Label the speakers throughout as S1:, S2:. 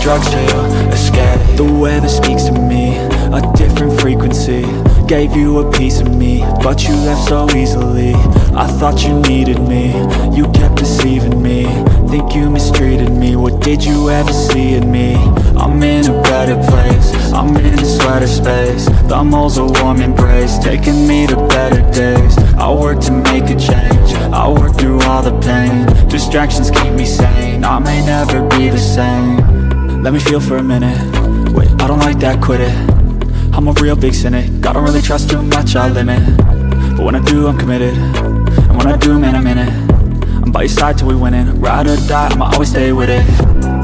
S1: drugs to escape. The weather speaks to me, a different frequency. Gave you a piece of me, but you left so easily. I thought you needed me, you kept deceiving me. Think you mistreated me, what did you ever see in me? I'm in a better place, I'm in a sweater space. The mole's a warm embrace, taking me to better days. I work to make a change, I work through all the pain. Distractions keep me sane, I may never be the same. Let me feel for a minute, wait, I don't like that, quit it. I'm a real big cynic, I don't really trust too much, I limit. But when I do, I'm committed, and when I do, man, I'm in it. I'm by your side till we winning, ride or die, I'ma always stay with it.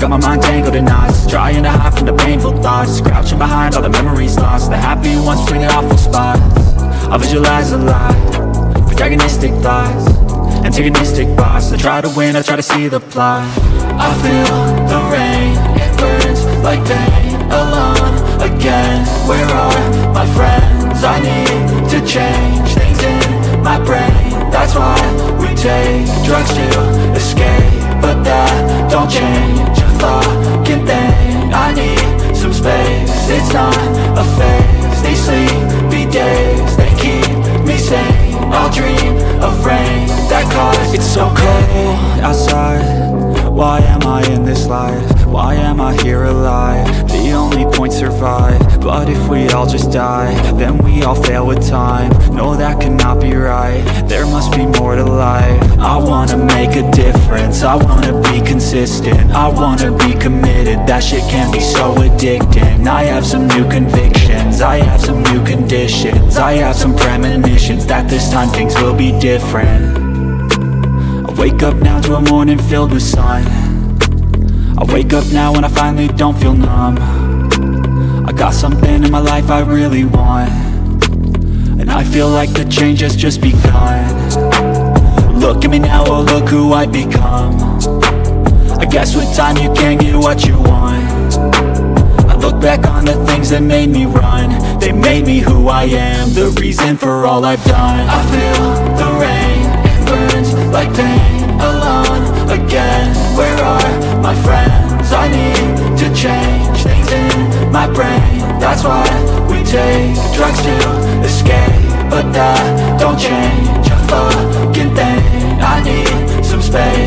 S1: Got my mind tangled in knots, trying to hide from the painful thoughts. Crouching behind all the memories lost, the happy ones between the awful spots. I visualize a lot, protagonistic thoughts, antagonistic boss. I try to win, I try to see the plot. I feel the rain, it burns like pain. Alone again, where are my friends? I need to change things in my brain. That's why we take drugs to escape, but that don't change a fucking thing. I need some space, it's not a phase. These sleepy days, they keep me sane. I'll dream of rain that caused. It's so cold outside, why am I in this life? Why am I here alive? The only point survive. But if we all just die, then we all fail with time. No, that cannot be right, there must be more to life. I wanna make a difference, I wanna be consistent, I wanna be committed. That shit can be so addicting. I have some new convictions, I have some new conditions, I have some premonitions that this time things will be different. I wake up now to a morning filled with sun. I wake up now when I finally don't feel numb. I got something in my life I really want, and I feel like the change has just begun. Look at me now, oh look who I've become. I guess with time you can get what you want. I look back on the things that made me run. They made me who I am, the reason for all I've done. I feel the rain, it burns like pain. Alone again, where are my friends? I need to change things in my brain. That's why we take drugs to escape, but that don't change a fucking thing. I need some space,